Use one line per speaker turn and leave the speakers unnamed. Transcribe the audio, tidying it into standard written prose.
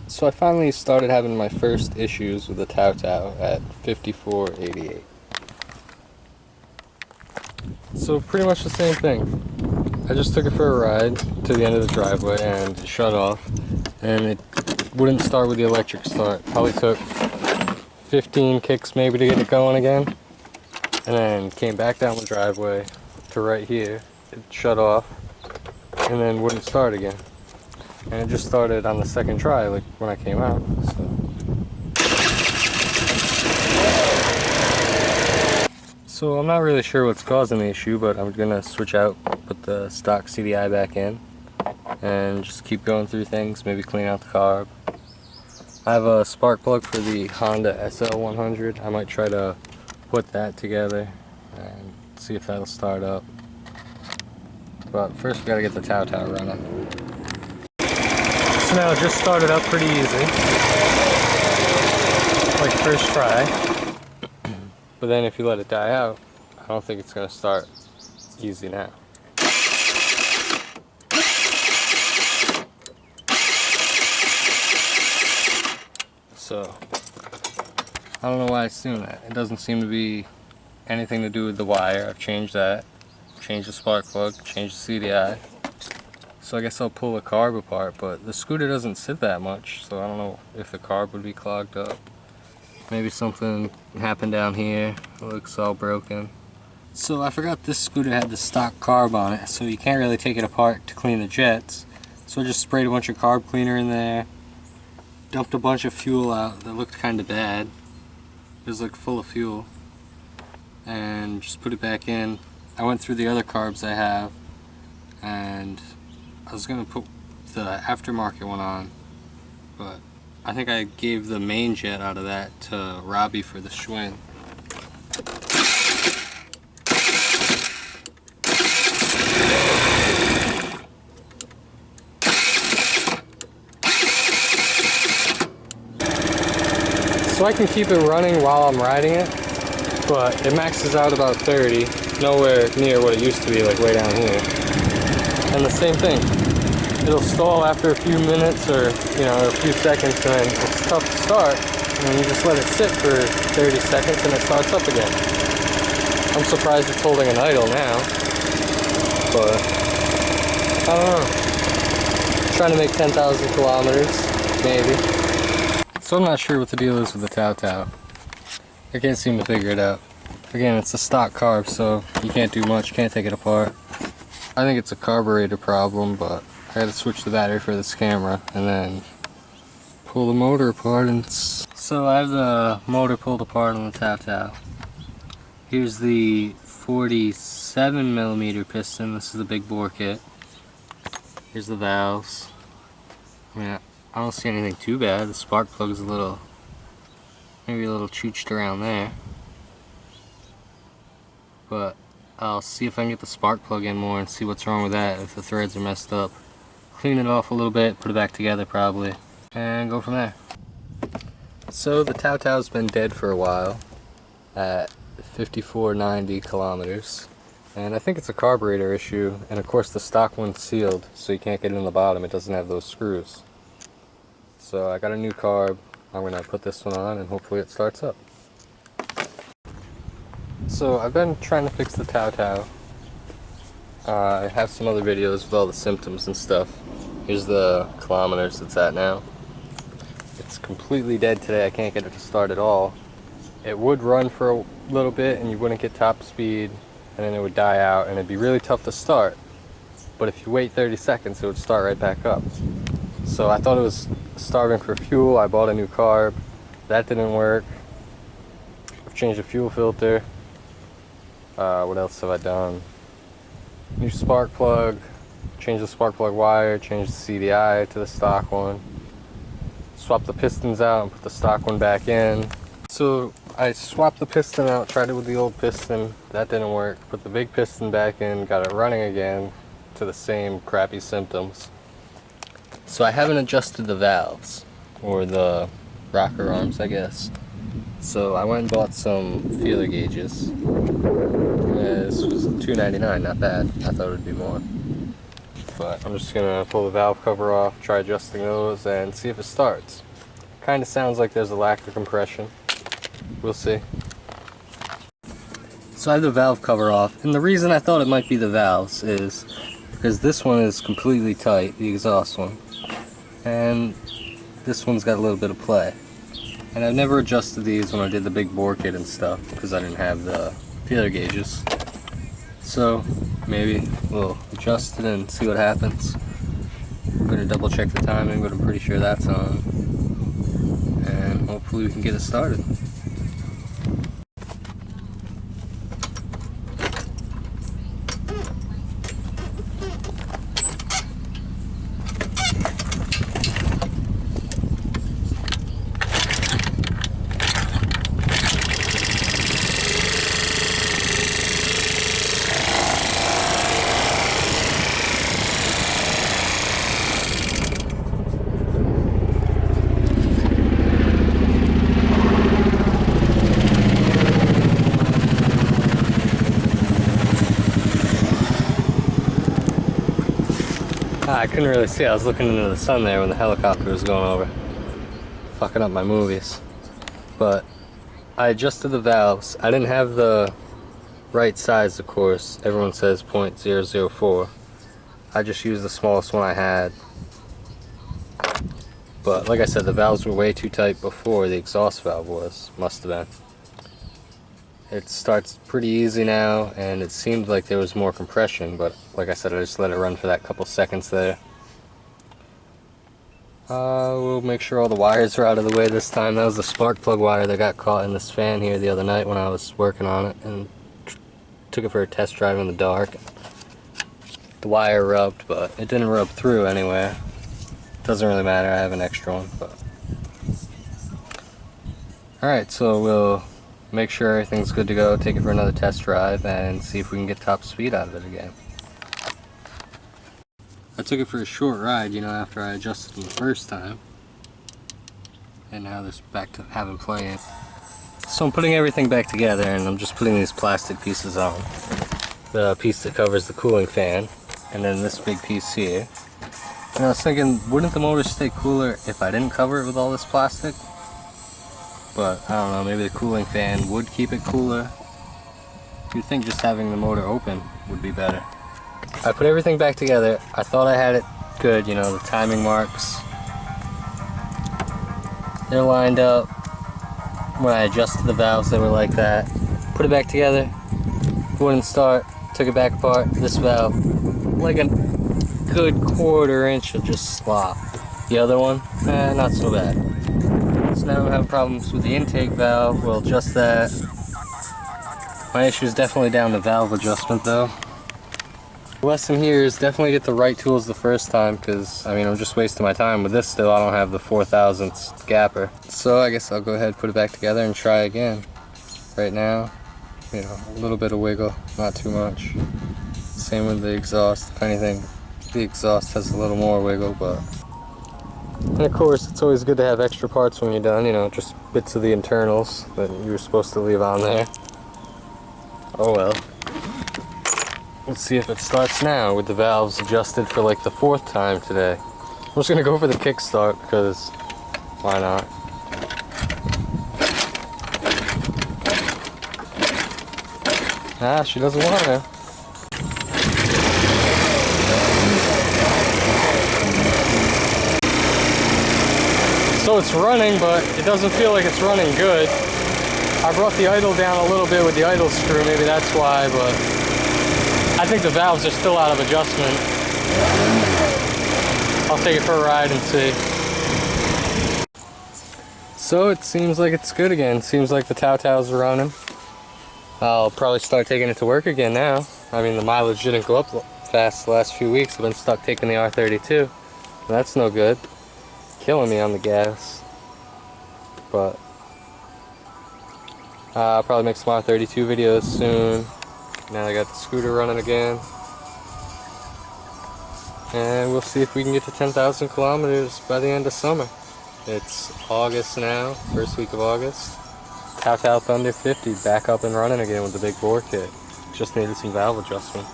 So I finally started having my first issues with the Tao Tao at 5488. So pretty much the same thing. I just took it for a ride to the end of the driveway and it shut off, and it wouldn't start with the electric start. Probably took 15 kicks maybe to get it going again, and then came back down the driveway to right here. It shut off and then wouldn't start again. And it just started on the second try, like when I came out. So I'm not really sure what's causing the issue, but I'm gonna switch out, put the stock CDI back in, and just keep going through things, maybe clean out the carb. I have a spark plug for the Honda SL100. I might try to put that together and see if that'll start up. But first we gotta get the Tao Tao running. So now it just started up pretty easy, like first try. But then if you let it die out, I don't think it's gonna start easy now. So I don't know why it's doing that. It doesn't seem to be anything to do with the wire. I've changed that, changed the spark plug, changed the CDI. So I guess I'll pull the carb apart, but the scooter doesn't sit that much, so I don't know if the carb would be clogged up. Maybe something happened down here. It looks all broken. So I forgot this scooter had the stock carb on it, so you can't really take it apart to clean the jets. So I just sprayed a bunch of carb cleaner in there, dumped a bunch of fuel out that looked kind of bad. It was like full of fuel. And just put it back in. I went through the other carbs I have, and I was gonna put the aftermarket one on, but I think I gave the main jet out of that to Robbie for the Schwinn. So I can keep it running while I'm riding it, but it maxes out about 30, nowhere near what it used to be, like way down here. And the same thing, it'll stall after a few minutes or a few seconds, and then it's tough to start, and then you just let it sit for 30 seconds and it starts up again. I'm surprised it's holding an idle now, but I don't know. Trying to make 10,000 kilometers, maybe. So I'm not sure what the deal is with the Tao Tao. I can't seem to figure it out. Again, it's a stock carb, so you can't do much, can't take it apart. I think it's a carburetor problem, but I gotta switch the battery for this camera and then pull the motor apart. And so I have the motor pulled apart on the Tao Tao. Here's the 47mm piston. This is the big bore kit. Here's the valves. I mean, I don't see anything too bad. The spark plug is maybe a little chooched around there. But I'll see if I can get the spark plug in more and see what's wrong with that, if the threads are messed up. Clean it off a little bit, put it back together probably, and go from there. So the Tao Tao's been dead for a while at 5490 kilometers. And I think it's a carburetor issue, and of course the stock one's sealed, so you can't get in the bottom. It doesn't have those screws. So I got a new carb. I'm going to put this one on and hopefully it starts up. So I've been trying to fix the Tao Tao. I have some other videos with all the symptoms and stuff. Here's the kilometers it's at now. It's completely dead today. I can't get it to start at all. It would run for a little bit and you wouldn't get top speed, and then it would die out and it'd be really tough to start. But if you wait 30 seconds, it would start right back up. So I thought it was starving for fuel. I bought a new carb. That didn't work. I've changed the fuel filter. What else have I done? New spark plug. Changed the spark plug wire. Changed the CDI to the stock one. Swapped the pistons out and put the stock one back in. So I swapped the piston out, tried it with the old piston. That didn't work. Put the big piston back in, got it running again to the same crappy symptoms. So I haven't adjusted the valves, or the rocker arms, I guess. So I went and bought some feeler gauges. This was $2.99, not bad. I thought it would be more. but I'm just gonna pull the valve cover off, try adjusting those, and see if it starts. Kind of sounds like there's a lack of compression. We'll see. So I have the valve cover off, and the reason I thought it might be the valves is because this one is completely tight, the exhaust one, and this one's got a little bit of play. And I've never adjusted these when I did the big bore kit and stuff because I didn't have the feeler gauges. So maybe we'll adjust it and see what happens. I'm going to double check the timing, but I'm pretty sure that's on. And hopefully we can get it started. I couldn't really see. I was looking into the sun there when the helicopter was going over. Fucking up my movies. But I adjusted the valves. I didn't have the right size, of course. Everyone says .004. I just used the smallest one I had. But like I said, the valves were way too tight before the exhaust valve was. Must have been. It starts pretty easy now, and it seemed like there was more compression, but like I said, I just let it run for that couple seconds there. We'll make sure all the wires are out of the way this time. That was the spark plug wire that got caught in this fan here the other night when I was working on it, and took it for a test drive in the dark. The wire rubbed, but it didn't rub through anywhere. Doesn't really matter, I have an extra one. But alright, so we'll make sure everything's good to go, take it for another test drive, and see if we can get top speed out of it again. I took it for a short ride, you know, after I adjusted them the first time. And now this back to having playing. So I'm putting everything back together, and I'm just putting these plastic pieces on. The piece that covers the cooling fan, and then this big piece here. And I was thinking, wouldn't the motor stay cooler if I didn't cover it with all this plastic? But I don't know, maybe the cooling fan would keep it cooler. You'd think just having the motor open would be better. I put everything back together. I thought I had it good, you know, the timing marks. They're lined up. When I adjusted the valves, they were like that. Put it back together, wouldn't start, took it back apart. This valve, like a good quarter inch of just slop. The other one, not so bad. So now I'm having problems with the intake valve. We'll adjust that. My issue is definitely down the valve adjustment though. The lesson here is definitely get the right tools the first time, because I mean I'm just wasting my time with this still. I don't have the 4,000th gapper. So I guess I'll go ahead and put it back together and try again. Right now, you know, a little bit of wiggle, not too much. Same with the exhaust. If anything, the exhaust has a little more wiggle, but... And of course, it's always good to have extra parts when you're done, you know, just bits of the internals that you were supposed to leave on there. Oh well. Let's see if it starts now with the valves adjusted for like the 4th time today. I'm just gonna go for the kickstart because why not? Ah, she doesn't want to. So it's running, but it doesn't feel like it's running good. I brought the idle down a little bit with the idle screw, maybe that's why, but I think the valves are still out of adjustment. I'll take it for a ride and see. So it seems like it's good again. Seems like the Tao Tao's running. I'll probably start taking it to work again now. I mean, the mileage didn't go up fast the last few weeks. I've been stuck taking the R32. That's no good. Killing me on the gas. But I'll probably make some R32 videos soon. Now I got the scooter running again. And we'll see if we can get to 10,000 kilometers by the end of summer. It's August now, first week of August. Tao Tao Thunder 50 back up and running again with the big bore kit. Just needed some valve adjustment.